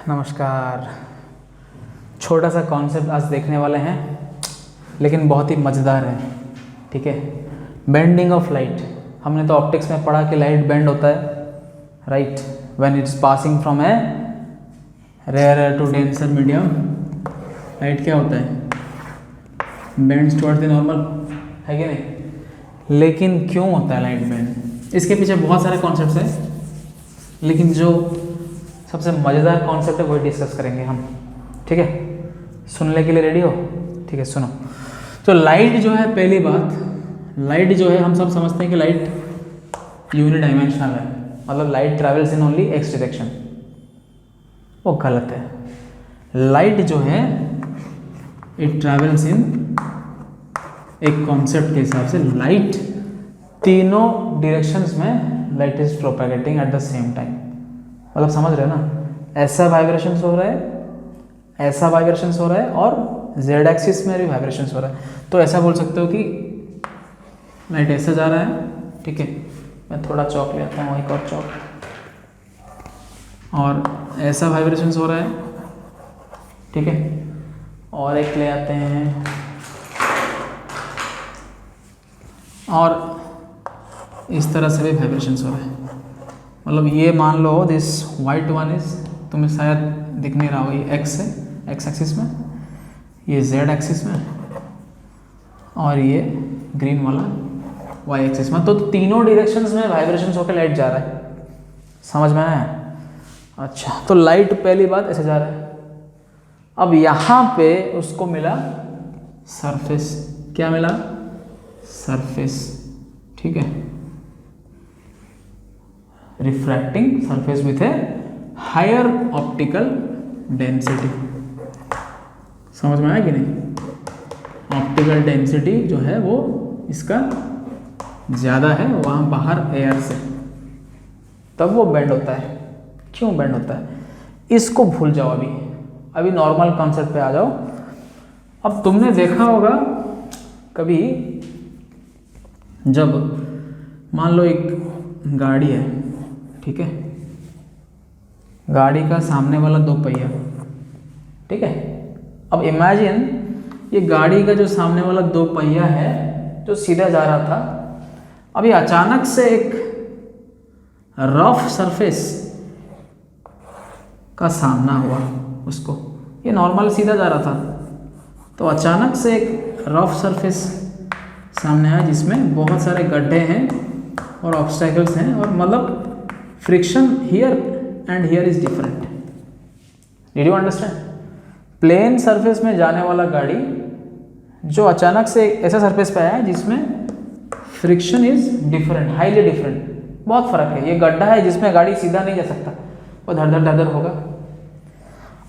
नमस्कार। छोटा सा कॉन्सेप्ट आज देखने वाले हैं, लेकिन बहुत ही मज़ेदार है। ठीक है, बेंडिंग ऑफ लाइट। हमने तो ऑप्टिक्स में पढ़ा कि लाइट बेंड होता है, right, when it's passing from a rare to denser medium. Light क्या होता है? बेंड्स टुवर्ड्स द नॉर्मल, है कि नहीं? लेकिन क्यों होता है लाइट बेंड? इसके पीछे बहुत सारे कॉन्सेप्ट्स हैं, लेकिन जो सबसे मज़ेदार कॉन्सेप्ट है वही डिस्कस करेंगे हम। ठीक है, सुनने के लिए रेडी हो? ठीक है, सुनो। तो लाइट जो है, पहली बात, लाइट जो है हम सब समझते हैं कि लाइट यूनिडायमेंशनल है, मतलब light travels in only x direction. वो गलत है। लाइट जो है इट ट्रैवल्स इन, एक कॉन्सेप्ट के हिसाब से लाइट तीनों डायरेक्शंस में light is propagating at the same time. मतलब समझ रहे हो ना? ऐसा वाइब्रेशंस हो रहा है, ऐसा वाइब्रेशंस हो रहा है, और जेड एक्सिस में भी वाइब्रेशंस हो रहा है। तो ऐसा बोल सकते हो कि लाइट ऐसे जा रहा है। ठीक है, मैं थोड़ा चौक ले आता हूँ, एक और चौक, और ऐसा वाइब्रेशंस हो रहा है। ठीक है, और एक ले आते हैं, और इस तरह से भी वाइब्रेशंस हो रहा है। मतलब ये मान लो दिस वाइट वन इज, तुम्हें शायद दिख नहीं रहा हो, ये एक्स है, एक्स एक्सिस में, ये जेड एक्सिस में, और ये ग्रीन वाला वाई एक्सिस में। तो तीनों डायरेक्शंस में वाइब्रेशंस होकर लाइट जा रहा है। समझ में आया? अच्छा, तो लाइट पहली बात ऐसे जा रहा है। अब यहाँ पे उसको मिला सरफेस। क्या मिला? सरफेस। ठीक है, refracting surface with a higher optical density. समझ में आया कि नहीं? ऑप्टिकल डेंसिटी जो है वो इसका ज़्यादा है वहाँ बाहर एयर से, तब वो बेंड होता है। क्यों बेंड होता है इसको भूल जाओ। अभी नॉर्मल कॉन्सेप्ट पे आ जाओ। अब तुमने देखा होगा कभी, जब मान लो एक गाड़ी है, ठीक है, गाड़ी का सामने वाला दो पहिया, ठीक है। अब इमेजिन ये गाड़ी का जो सामने वाला दो पहिया है जो सीधा जा रहा था, अभी अचानक से एक रफ सरफेस का सामना हुआ उसको। ये नॉर्मल सीधा जा रहा था, तो अचानक से एक रफ सरफेस सामने आया जिसमें बहुत सारे गड्ढे हैं और ऑब्स्टैकल्स हैं, और मतलब friction here and here is different. Did you understand? Plane surface में जाने वाला गाड़ी जो अचानक से ऐसा सरफेस पे आया है जिसमें friction is different, highly different, बहुत फर्क है। ये गड्ढा है जिसमें गाड़ी सीधा नहीं जा सकता, वो धड़ धड़ धड़ होगा।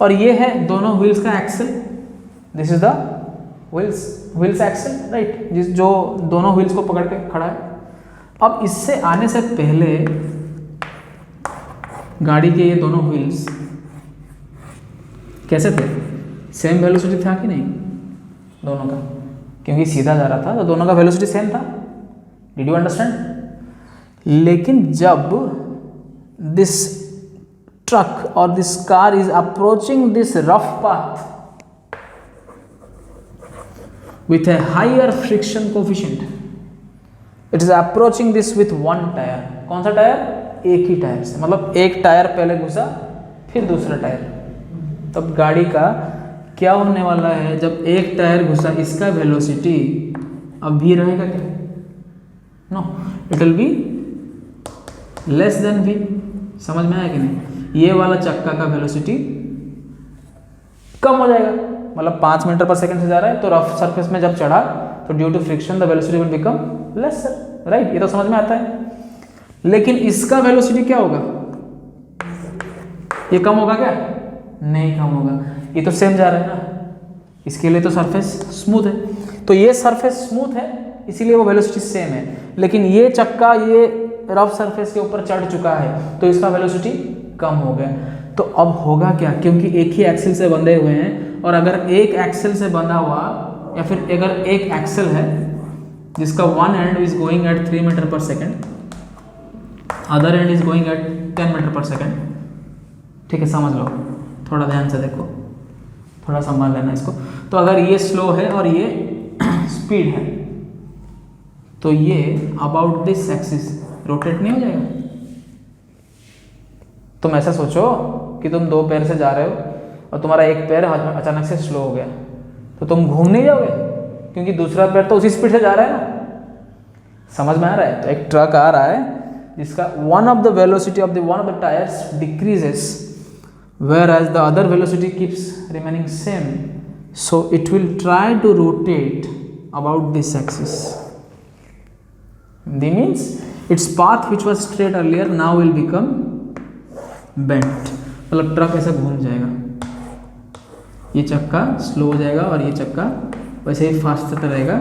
और ये है दोनों व्हील्स का axle, this is the wheels axle, right, जिस जो दोनों व्हील्स को पकड़ के खड़ा है। अब इससे आने से पहले गाड़ी के ये दोनों व्हील्स कैसे थे? सेम वेलोसिटी था कि नहीं दोनों का? क्योंकि सीधा जा रहा था तो दोनों का वेलोसिटी सेम था। Did you understand? लेकिन जब दिस ट्रक और this car is approaching this rough path with a higher friction coefficient, it is approaching this with one tyre. कौन सा टायर? एक ही टायर से, मतलब एक टायर पहले घुसा फिर दूसरा टायर। तब गाड़ी का क्या होने वाला है? जब एक टायर घुसा, इसका वेलोसिटी अब भी रहेगा क्या? No, it will be less than v। समझ में आया कि नहीं? ये वाला चक्का का वेलोसिटी कम हो जाएगा, मतलब 5 मीटर पर सेकंड से जा रहा है, तो रफ सरफेस में जब चढ़ा तो due to friction the velocity will become less, right. ये तो समझ में आता है। लेकिन इसका वेलोसिटी क्या होगा? ये कम होगा क्या? नहीं कम होगा, ये तो सेम जा रहा है ना। इसके लिए तो सरफेस स्मूथ है, तो ये सरफेस स्मूथ है इसीलिए वो वेलोसिटी सेम है। लेकिन ये चक्का ये रफ सरफेस के ऊपर चढ़ चुका है तो इसका वेलोसिटी कम हो गया। तो अब होगा क्या? क्योंकि एक ही एक्सिल से बंधे हुए हैं, और अगर एक एक्सेल से बंधा हुआ, या फिर अगर एक एक्सेल है जिसका one end is going at 3 metre per second, other end is going at 10 metre per second, ठीक है, समझ लो। थोड़ा ध्यान से देखो, थोड़ा संभाल लेना इसको। तो अगर ये स्लो है और ये स्पीड है, तो ये अबाउट दिस एक्सिस रोटेट नहीं हो जाएगा? तुम ऐसा सोचो कि तुम दो पैर से जा रहे हो और तुम्हारा एक पैर अचानक से स्लो हो गया, तो तुम घूम नहीं जाओगे, क्योंकि दूसरा पैर तो उसी स्पीड से जा रहा है ना। समझ में आ रहा है? तो एक ट्रक आ रहा है जिसका one of the velocity of the one of the tyres decreases whereas the other velocity keeps remaining same, so it will try to rotate about this axis. That means its path which was straight earlier now will become bent. मतलब truck ऐसा घूम जाएगा, ये चक्का slow हो जाएगा और ये चक्का वैसे ही फास्ट चलता रहेगा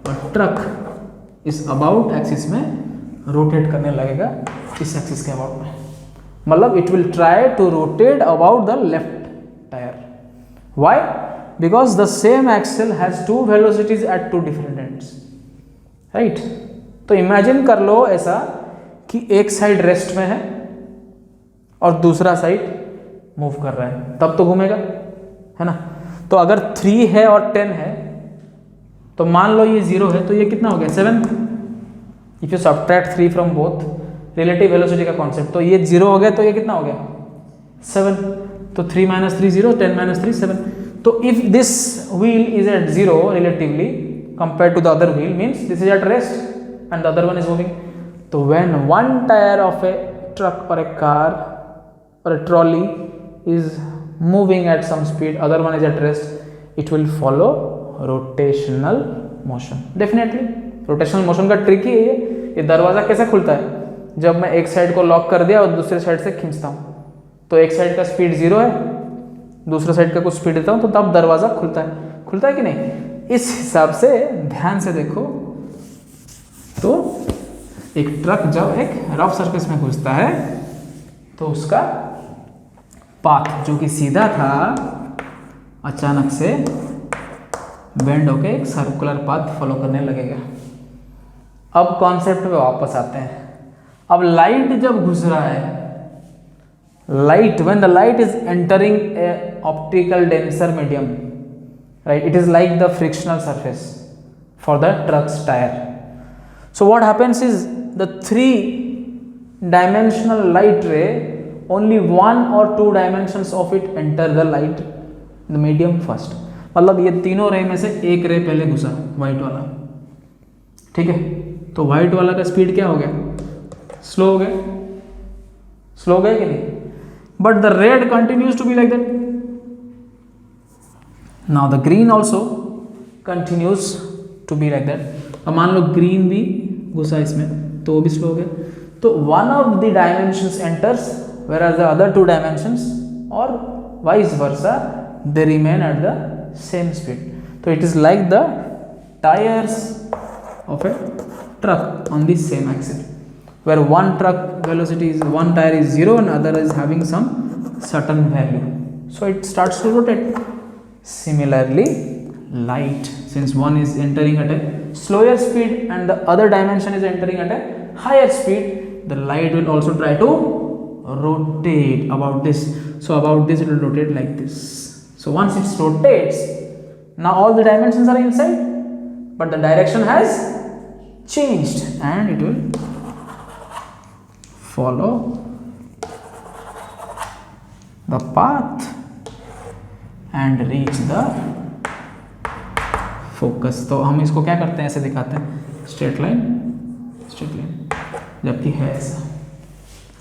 और ट्रक इस अबाउट एक्सिस में रोटेट करने लगेगा, इस एक्सिस के अबाउट में। मतलब it will try to rotate about the left tyre. Why? Because the same axle has two velocities at two different ends, right. तो इमेजिन कर लो ऐसा कि एक साइड रेस्ट में है और दूसरा साइड मूव कर रहा है, तब तो घूमेगा, है ना। तो अगर 3 है और 10 है, तो मान लो ये 0 है, तो ये कितना हो गया? 7। If you subtract 3 from both, relative velocity का कॉन्सेप्ट, तो ये 0 हो गया, तो ये कितना हो गया? 7। तो 3 - 3 0, 10 - 3 7। तो if this wheel is at 0 relatively compare to the other wheel, means this is at rest and the other one is moving. तो when one tyre of a truck और a car or a trolley is moving at some speed, other one is at rest, it will follow rotational motion. Definitely rotational motion का trick ही है ये दरवाज़ा कैसे खुलता है? जब मैं एक साइड को लॉक कर दिया और दूसरे साइड से खींचता हूँ, तो एक साइड का स्पीड 0 है, दूसरे साइड का कुछ स्पीड देता हूँ, तो तब दरवाज़ा खुलता है कि नहीं? इस हिसाब से ध्यान से देखो, तो एक ट्रक जब एक रफ सरफेस में घुसता है तो उसका पाथ जो कि सीधा था अचानक से बेंड होके एक सर्कुलर पाथ फॉलो करने लगेगा। अब कॉन्सेप्ट पे वापस आते हैं। अब लाइट जब घुस रहा है, light when the light is entering A optical denser medium, right, it is like the frictional surface for the trucks tyre. So what happens is the 3-dimensional light ray, only 1 or 2 dimensions of it enter the light the medium first। मतलब ये तीनों रे में से एक रे पहले घुसा, व्हाइट वाला, ठीक है। तो व्हाइट वाला का स्पीड क्या हो गया? स्लो हो गया कि नहीं? But the red continues to be like that. Now the green also continues to be like that. अब मान लो ग्रीन भी घुसा इसमें, तो वो भी स्लो हो गया। तो one of the dimensions enters whereas the other 2 dimensions or vice versa they remain at the same speed. So it is like the tires of a truck on the same axle, where one truck velocity is, one tire is 0 and other is having some certain value, so it starts to rotate. Similarly light, since one is entering at a slower speed and the other dimension is entering at a higher speed, the light will also try to rotate about this. So about this it will rotate like this. So once it rotates, now all the dimensions are inside, but the direction has changed and it will follow the path and reach the focus. तो हम इसको क्या करते हैं, ऐसे दिखाते हैं, straight line, जबकि है ऐसा।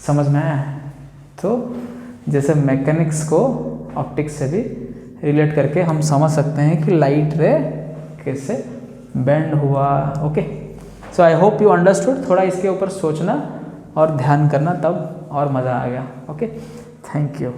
समझ में आया? तो जैसे मैकेनिक्स को ऑप्टिक्स से भी रिलेट करके हम समझ सकते हैं कि लाइट रे कैसे बेंड हुआ। Okay, so I hope you understood. थोड़ा इसके ऊपर सोचना और ध्यान करना, तब और मज़ा आ गया। Okay, thank you.